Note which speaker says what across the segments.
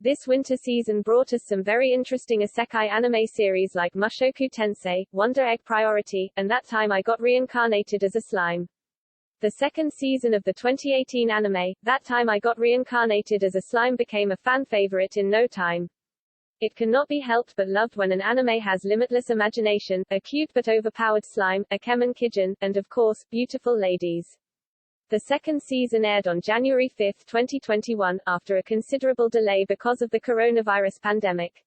Speaker 1: This winter season brought us some very interesting isekai anime series like Mushoku Tensei, Wonder Egg Priority, and That Time I Got Reincarnated as a Slime. The second season of the 2018 anime, That Time I Got Reincarnated as a Slime, became a fan favorite in no time. It cannot be helped but loved when an anime has limitless imagination, a cute but overpowered slime, a Kemen Kijin, and of course, beautiful ladies. The second season aired on January 5, 2021, after a considerable delay because of the coronavirus pandemic.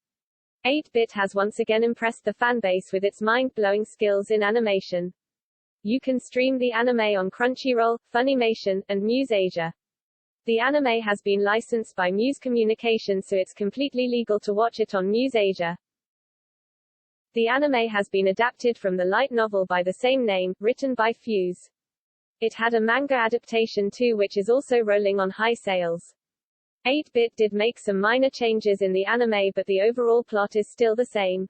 Speaker 1: 8-Bit has once again impressed the fanbase with its mind-blowing skills in animation. You can stream the anime on Crunchyroll, Funimation, and Muse Asia. The anime has been licensed by Muse Communications, so it's completely legal to watch it on Muse Asia. The anime has been adapted from the light novel by the same name, written by Fuse. It had a manga adaptation too, which is also rolling on high sales. 8-Bit did make some minor changes in the anime, but the overall plot is still the same.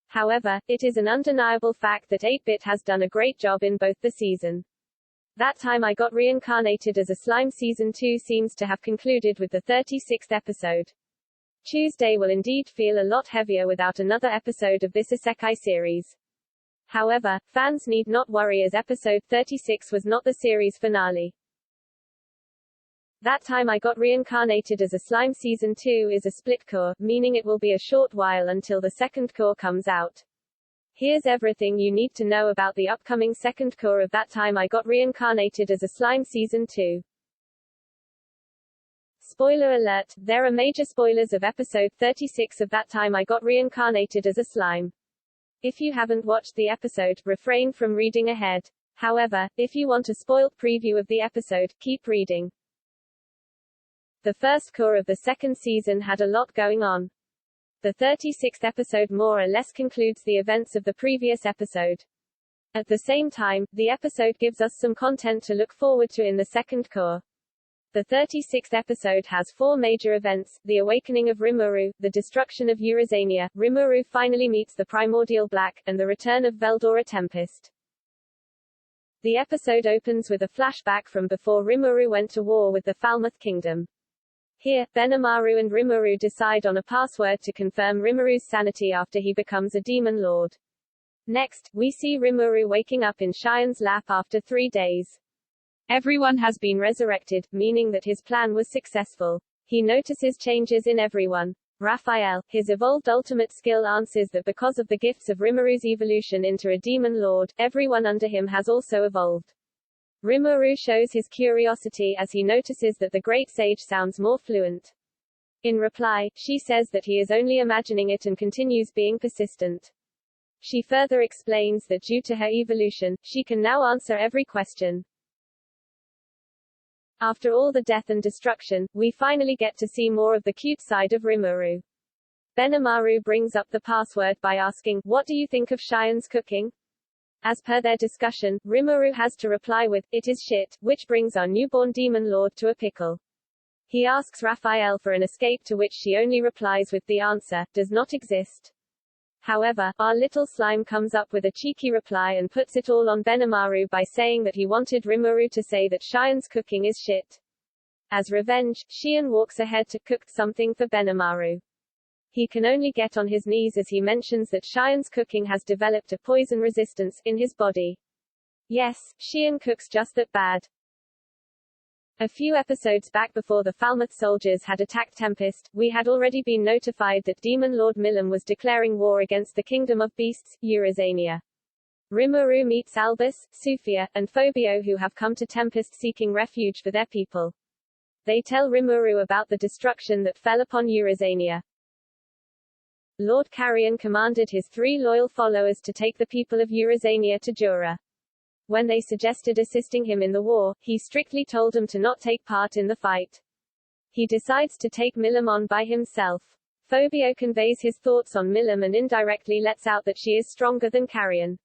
Speaker 1: However, it is an undeniable fact that 8-Bit has done a great job in both the season. That Time I Got Reincarnated as a Slime Season 2 seems to have concluded with the 36th episode. Tuesday will indeed feel a lot heavier without another episode of this isekai series. However, fans need not worry, as episode 36 was not the series finale. That Time I Got Reincarnated as a Slime Season 2 is a split cour, meaning it will be a short while until the second cour comes out. Here's everything you need to know about the upcoming second cour of That Time I Got Reincarnated as a Slime Season 2. Spoiler alert, there are major spoilers of episode 36 of That Time I Got Reincarnated as a Slime. If you haven't watched the episode, refrain from reading ahead. However, if you want a spoiled preview of the episode, keep reading. The first cour of the second season had a lot going on. The 36th episode more or less concludes the events of the previous episode. At the same time, the episode gives us some content to look forward to in the second cour. The 36th episode has 4 major events: the awakening of Rimuru, the destruction of Eurasania, Rimuru finally meets the primordial black, and the return of Veldora Tempest. The episode opens with a flashback from before Rimuru went to war with the Falmouth Kingdom. Here, Benimaru and Rimuru decide on a password to confirm Rimuru's sanity after he becomes a demon lord. Next, we see Rimuru waking up in Cheyonne's lap after 3 days. Everyone has been resurrected, meaning that his plan was successful. He notices changes in everyone. Raphael, his evolved ultimate skill, answers that because of the gifts of Rimuru's evolution into a demon lord, everyone under him has also evolved. Rimuru shows his curiosity as he notices that the great sage sounds more fluent. In reply, she says that he is only imagining it and continues being persistent. She further explains that due to her evolution, she can now answer every question. After all the death and destruction, we finally get to see more of the cute side of Rimuru. Benimaru brings up the password by asking, "What do you think of Cheyonne's cooking?" As per their discussion, Rimuru has to reply with, "It is shit," which brings our newborn demon lord to a pickle. He asks Raphael for an escape, to which she only replies with the answer, "Does not exist." However, our little slime comes up with a cheeky reply and puts it all on Benimaru by saying that he wanted Rimuru to say that Cheyonne's cooking is shit. As revenge, Cheyonne walks ahead to cook something for Benimaru. He can only get on his knees as he mentions that Cheyonne's cooking has developed a poison resistance in his body. Yes, Cheyonne cooks just that bad. A few episodes back, before the Falmouth soldiers had attacked Tempest, we had already been notified that Demon Lord Milim was declaring war against the Kingdom of Beasts, Eurasania. Rimuru meets Albus, Sufia, and Phobio, who have come to Tempest seeking refuge for their people. They tell Rimuru about the destruction that fell upon Eurasania. Lord Carrion commanded his 3 loyal followers to take the people of Eurasania to Jura. When they suggested assisting him in the war, he strictly told them to not take part in the fight. He decides to take Milim on by himself. Phobio conveys his thoughts on Milim and indirectly lets out that she is stronger than Carrion.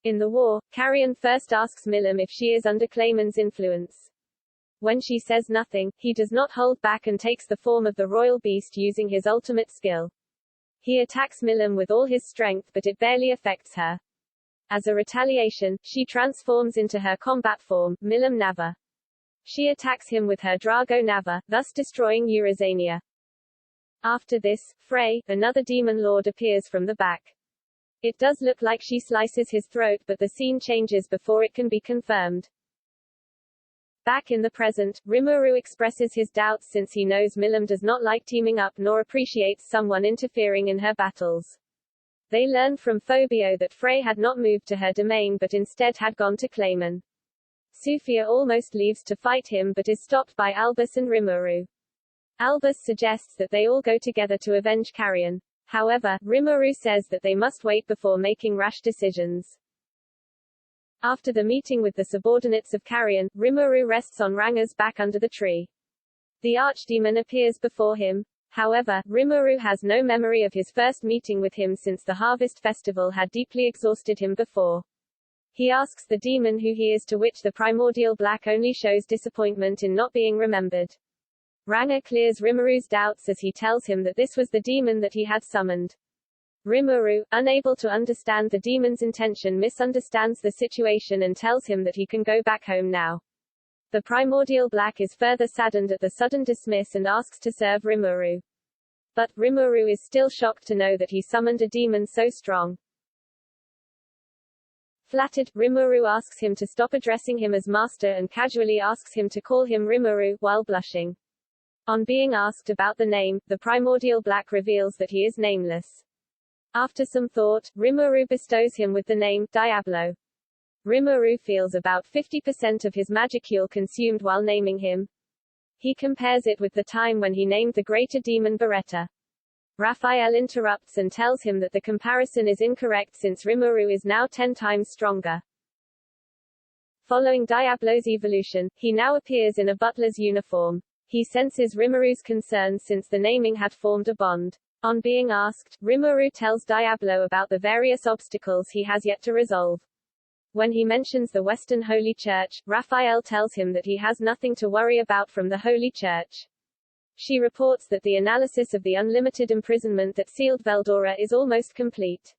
Speaker 1: In the war, Carrion first asks Milim if she is under Clayman's influence. When she says nothing, he does not hold back and takes the form of the royal beast using his ultimate skill. He attacks Milim with all his strength, but it barely affects her. As a retaliation, she transforms into her combat form, Milim Nava. She attacks him with her Drago Nava, thus destroying Eurasania. After this, Frey, another demon lord, appears from the back. It does look like she slices his throat, but the scene changes before it can be confirmed. Back in the present, Rimuru expresses his doubts since he knows Milim does not like teaming up nor appreciates someone interfering in her battles. They learn from Phobio that Frey had not moved to her domain but instead had gone to Clayman. Sufia almost leaves to fight him but is stopped by Albus and Rimuru. Albus suggests that they all go together to avenge Carrion. However, Rimuru says that they must wait before making rash decisions. After the meeting with the subordinates of Carrion, Rimuru rests on Ranga's back under the tree. The archdemon appears before him. However, Rimuru has no memory of his first meeting with him since the Harvest Festival had deeply exhausted him before. He asks the demon who he is, to which the primordial black only shows disappointment in not being remembered. Ranga clears Rimuru's doubts as he tells him that this was the demon that he had summoned. Rimuru, unable to understand the demon's intention, misunderstands the situation and tells him that he can go back home now. The primordial black is further saddened at the sudden dismiss and asks to serve Rimuru. But Rimuru is still shocked to know that he summoned a demon so strong. Flattered, Rimuru asks him to stop addressing him as master and casually asks him to call him Rimuru, while blushing. On being asked about the name, the primordial black reveals that he is nameless. After some thought, Rimuru bestows him with the name Diablo. Rimuru feels about 50% of his magicule consumed while naming him. He compares it with the time when he named the greater demon Beretta. Raphael interrupts and tells him that the comparison is incorrect since Rimuru is now 10 times stronger. Following Diablo's evolution, he now appears in a butler's uniform. He senses Rimuru's concerns since the naming had formed a bond. On being asked, Rimuru tells Diablo about the various obstacles he has yet to resolve. When he mentions the Western Holy Church, Raphael tells him that he has nothing to worry about from the Holy Church. She reports that the analysis of the unlimited imprisonment that sealed Veldora is almost complete.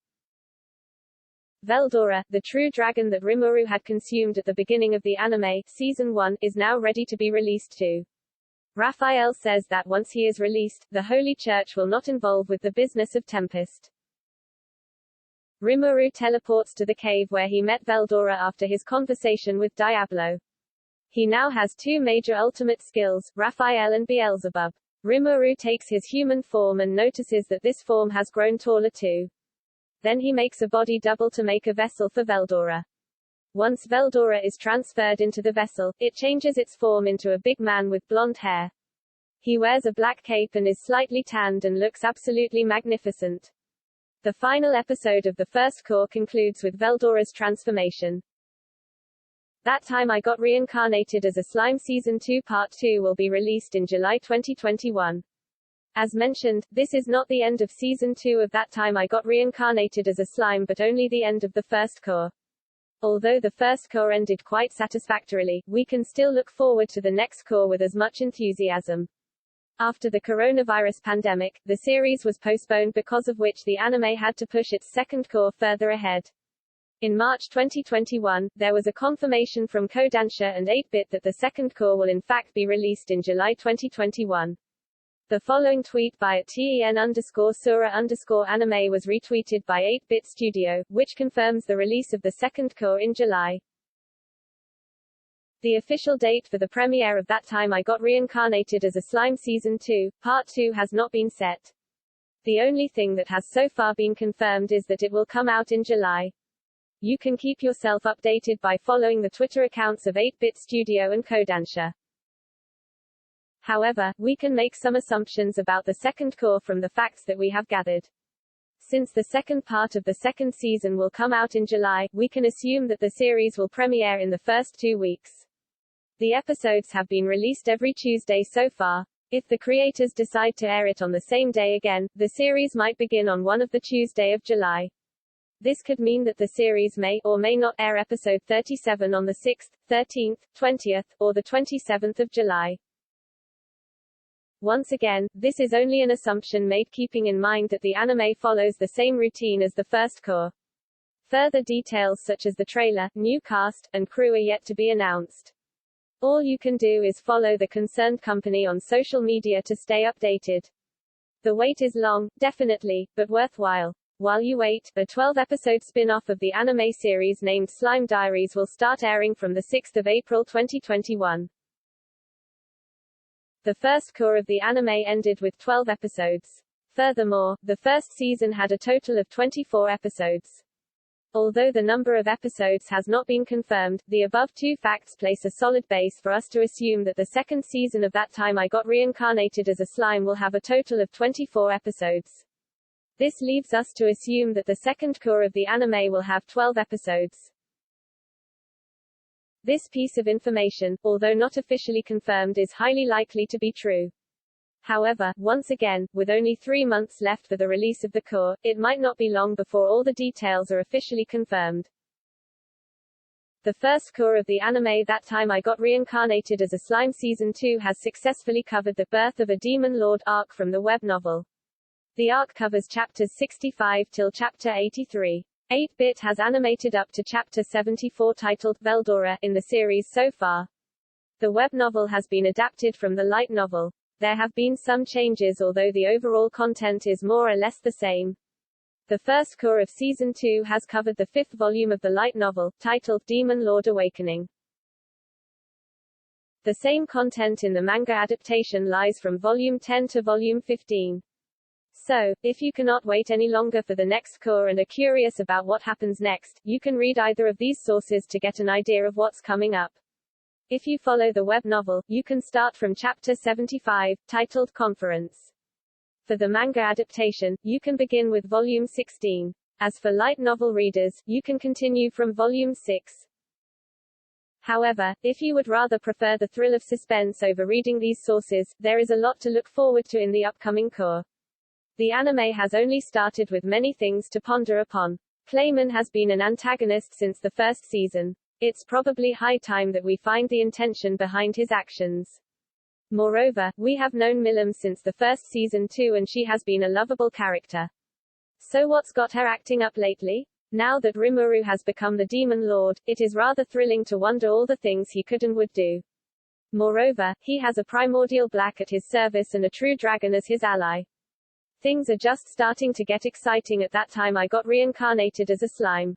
Speaker 1: Veldora, the true dragon that Rimuru had consumed at the beginning of the anime, Season 1, is now ready to be released too. Raphael says that once he is released, the Holy Church will not involve with the business of Tempest. Rimuru teleports to the cave where he met Veldora after his conversation with Diablo. He now has two major ultimate skills, Raphael and Beelzebub. Rimuru takes his human form and notices that this form has grown taller too. Then he makes a body double to make a vessel for Veldora. Once Veldora is transferred into the vessel, it changes its form into a big man with blonde hair. He wears a black cape and is slightly tanned and looks absolutely magnificent. The final episode of the first core concludes with Veldora's transformation. That Time I Got Reincarnated as a Slime Season 2 Part 2 will be released in July 2021. As mentioned, this is not the end of Season 2 of That Time I Got Reincarnated as a Slime but only the end of the first core. Although the first core ended quite satisfactorily, we can still look forward to the next core with as much enthusiasm. After the coronavirus pandemic, the series was postponed, because of which the anime had to push its second core further ahead. In March 2021, there was a confirmation from Kodansha and 8-Bit that the second core will in fact be released in July 2021. The following tweet by @ten_sura_anime was retweeted by 8-Bit Studio, which confirms the release of the second core in July. The official date for the premiere of That Time I Got Reincarnated as a Slime Season 2, Part 2 has not been set. The only thing that has so far been confirmed is that it will come out in July. You can keep yourself updated by following the Twitter accounts of 8-Bit Studio and Kodansha. However, we can make some assumptions about the second core from the facts that we have gathered. Since the second part of the second season will come out in July, we can assume that the series will premiere in the first 2 weeks. The episodes have been released every Tuesday so far. If the creators decide to air it on the same day again, the series might begin on one of the Tuesday of July. This could mean that the series may or may not air episode 37 on the 6th, 13th, 20th, or the 27th of July. Once again, this is only an assumption made keeping in mind that the anime follows the same routine as the first core. Further details such as the trailer, new cast, and crew are yet to be announced. All you can do is follow the concerned company on social media to stay updated. The wait is long, definitely, but worthwhile. While you wait, a 12-episode spin-off of the anime series named Slime Diaries will start airing from the 6th of April 2021. The first cour of the anime ended with 12 episodes. Furthermore, the first season had a total of 24 episodes. Although the number of episodes has not been confirmed, the above two facts place a solid base for us to assume that the second season of That Time I Got Reincarnated as a Slime will have a total of 24 episodes. This leaves us to assume that the second cour of the anime will have 12 episodes. This piece of information, although not officially confirmed, is highly likely to be true. However, once again, with only 3 months left for the release of the cour, it might not be long before all the details are officially confirmed. The first cour of the anime That Time I Got Reincarnated as a Slime Season 2 has successfully covered the Birth of a Demon Lord arc from the web novel. The arc covers chapters 65 till chapter 83. 8-Bit has animated up to chapter 74 titled Veldora in the series so far. The web novel has been adapted from the light novel. There have been some changes, although the overall content is more or less the same. The first cour of Season 2 has covered the 5th volume of the light novel, titled Demon Lord Awakening. The same content in the manga adaptation lies from Volume 10 to Volume 15. So, if you cannot wait any longer for the next cour and are curious about what happens next, you can read either of these sources to get an idea of what's coming up. If you follow the web novel, you can start from chapter 75, titled Conference. For the manga adaptation, you can begin with volume 16. As for light novel readers, you can continue from volume 6. However, if you would rather prefer the thrill of suspense over reading these sources, there is a lot to look forward to in the upcoming cour. The anime has only started with many things to ponder upon. Clayman has been an antagonist since the first season. It's probably high time that we find the intention behind his actions. Moreover, we have known Milim since the first season too, and she has been a lovable character. So what's got her acting up lately? Now that Rimuru has become the Demon Lord, it is rather thrilling to wonder all the things he could and would do. Moreover, he has a primordial black at his service and a true dragon as his ally. Things are just starting to get exciting at That Time I Got Reincarnated as a Slime.